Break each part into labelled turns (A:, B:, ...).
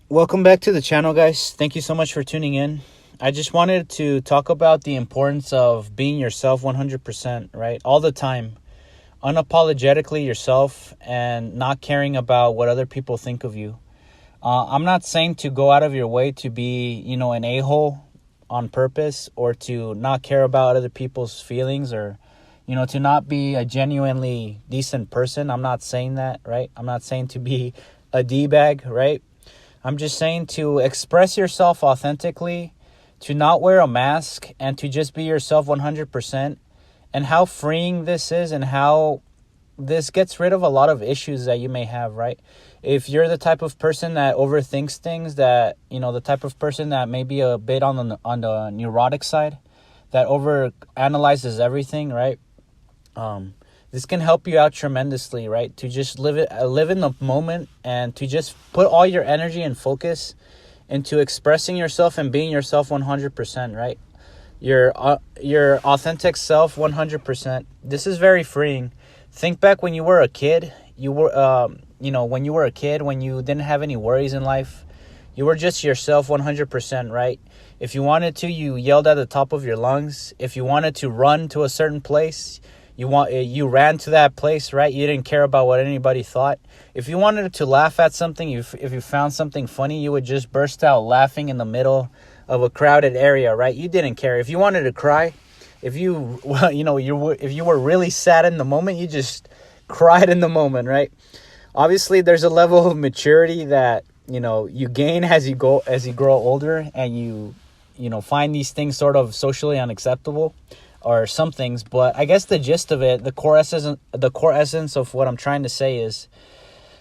A: Welcome back to the channel, guys. Thank you so much for tuning in. I just wanted to talk about the importance of being yourself 100%, right? All the time. Unapologetically yourself and not caring about what other people think of you. I'm not saying to go out of your way to be, an a-hole on purpose, or to not care about other people's feelings, or, to not be a genuinely decent person. I'm not saying that, right? I'm not saying to be a D-bag, right? I'm just saying to express yourself authentically, to not wear a mask, and to just be yourself 100%. And how freeing this is, and how this gets rid of a lot of issues that you may have, right? If you're the type of person that overthinks things, that, the type of person that may be a bit on the neurotic side, that over analyzes everything, right? This can help you out tremendously, right? To just live in the moment, and to just put all your energy and focus into expressing yourself and being yourself 100%, right? Your authentic self 100%. This is very freeing. Think back when you were a kid. When you were a kid, when you didn't have any worries in life, you were just yourself 100%, right? If you wanted to, you yelled at the top of your lungs. If you wanted to run to a certain place, you ran to that place, right? You didn't care about what anybody thought. If you wanted to laugh at something, if you found something funny, you would just burst out laughing in the middle of a crowded area, right? You didn't care. If you wanted to cry, if you were really sad in the moment, you just cried in the moment, right? Obviously, there's a level of maturity that you gain as you grow older, and you find these things sort of socially unacceptable, or some things. But I guess the gist of it, the core essence of what I'm trying to say is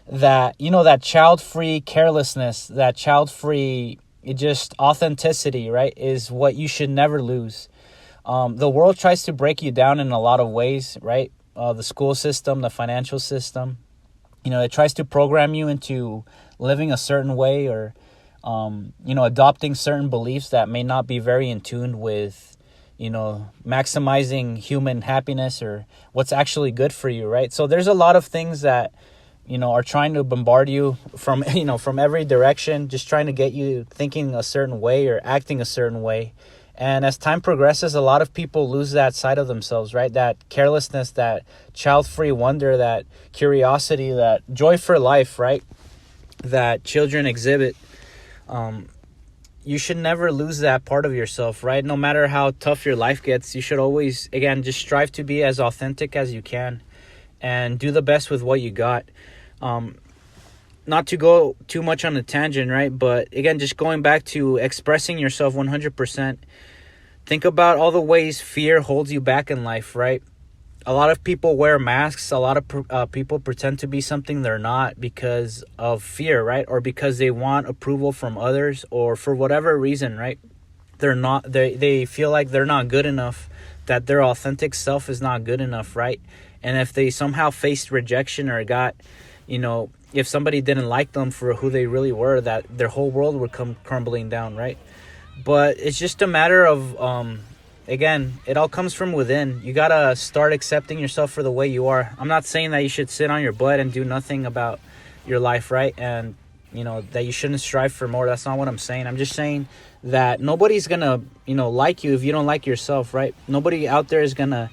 A: that, that child-free carelessness, that child-free just authenticity, right, is what you should never lose. The world tries to break you down in a lot of ways, right? The school system, the financial system, it tries to program you into living a certain way, or, adopting certain beliefs that may not be very in tune with, maximizing human happiness, or what's actually good for you, right? So there's a lot of things that, are trying to bombard you from, from every direction, just trying to get you thinking a certain way or acting a certain way. And as time progresses, a lot of people lose that side of themselves, right? That carelessness, that child-free wonder, that curiosity, that joy for life, right? That children exhibit. You should never lose that part of yourself, right? No matter how tough your life gets, you should always, again, just strive to be as authentic as you can, and do the best with what you got. Not to go too much on a tangent, right? But again, just going back to expressing yourself 100%. Think about all the ways fear holds you back in life, right? A lot of people wear masks. A lot of people pretend to be something they're not because of fear, right? Or because they want approval from others, or for whatever reason, right? They feel like they're not good enough, that their authentic self is not good enough, right? And if they somehow faced rejection, or got, if somebody didn't like them for who they really were, that their whole world would come crumbling down, right? But it's just a matter of, again, it all comes from within. You gotta start accepting yourself for the way you are. I'm not saying that you should sit on your butt and do nothing about your life, right? And, that you shouldn't strive for more. That's not what I'm saying. I'm just saying that nobody's gonna, like you if you don't like yourself, right? Nobody out there is gonna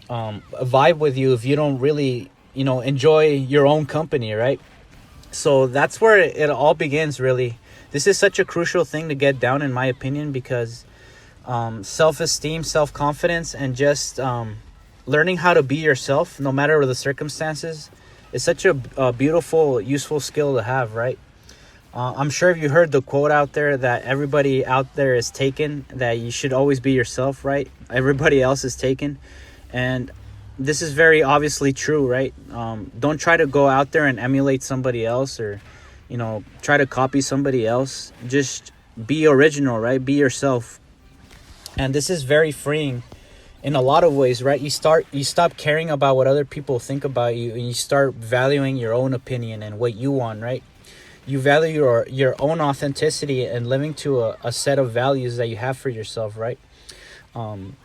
A: vibe with you if you don't really, enjoy your own company, right? So that's where it all begins, really. This is such a crucial thing to get down, in my opinion, because self-esteem, self-confidence, and just learning how to be yourself no matter the circumstances is such a beautiful, useful skill to have, right? I'm sure if you heard the quote out there that everybody out there is taken, that you should always be yourself, right? Everybody else is taken. And this is very obviously true, right? Don't try to go out there and emulate somebody else, or, try to copy somebody else. Just be original, right? Be yourself. And this is very freeing in a lot of ways, right? You stop caring about what other people think about you, and you start valuing your own opinion and what you want, right? You value your own authenticity and living to a set of values that you have for yourself, right? And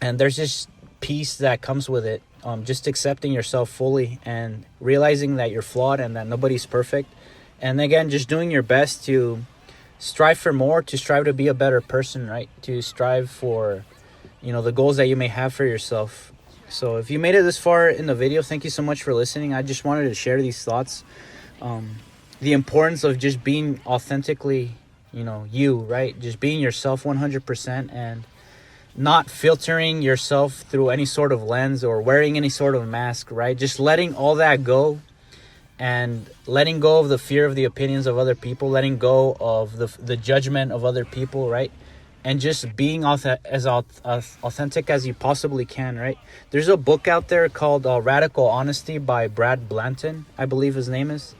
A: there's this peace that comes with it. Just accepting yourself fully and realizing that you're flawed and that nobody's perfect, And again, just doing your best to strive for more, to strive to be a better person, right? To strive for, the goals that you may have for yourself. So if you made it this far in the video, thank you so much for listening. I just wanted to share these thoughts. The importance of just being authentically, you, right? Just being yourself 100%, and not filtering yourself through any sort of lens or wearing any sort of mask, right? Just letting all that go, and letting go of the fear of the opinions of other people, letting go of the judgment of other people, right? And just being as authentic as you possibly can, right? There's a book out there called Radical Honesty by Brad Blanton, I believe his name is.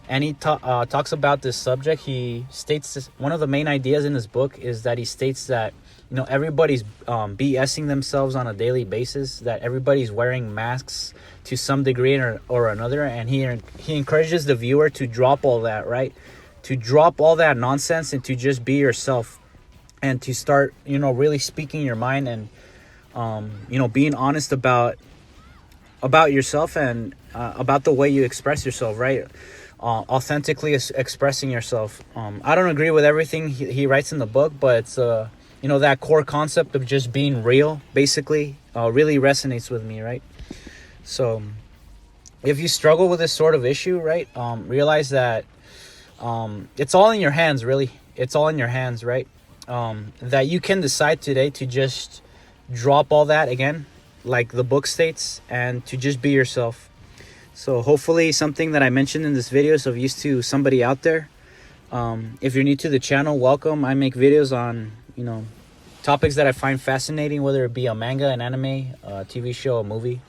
A: And he talks about this subject. He states this, one of the main ideas in his book is that he states that, everybody's BSing themselves on a daily basis, that everybody's wearing masks to some degree or another. And he encourages the viewer to drop all that, right? To drop all that nonsense and to just be yourself, and to start, really speaking your mind, and, being honest about yourself, and about the way you express yourself, right? Authentically expressing yourself. I don't agree with everything he writes in the book, but it's, that core concept of just being real, basically, really resonates with me, right? So if you struggle with this sort of issue, right, realize that it's all in your hands, really. It's all in your hands, right? That you can decide today to just drop all that, again, like the book states, and to just be yourself. So hopefully something that I mentioned in this video is of use to somebody out there. If you're new to the channel, welcome. I make videos on, topics that I find fascinating, whether it be a manga, an anime, a TV show, a movie,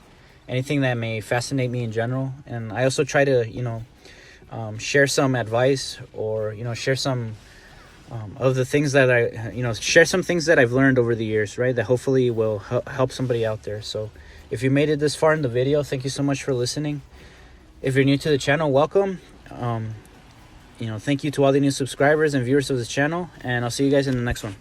A: anything that may fascinate me in general. And I also try to, share some advice, or, share some of the things that share some things that I've learned over the years, right? That hopefully will help somebody out there. So if you made it this far in the video, thank you so much for listening. If you're new to the channel, welcome. Thank you to all the new subscribers and viewers of this channel, and I'll see you guys in the next one.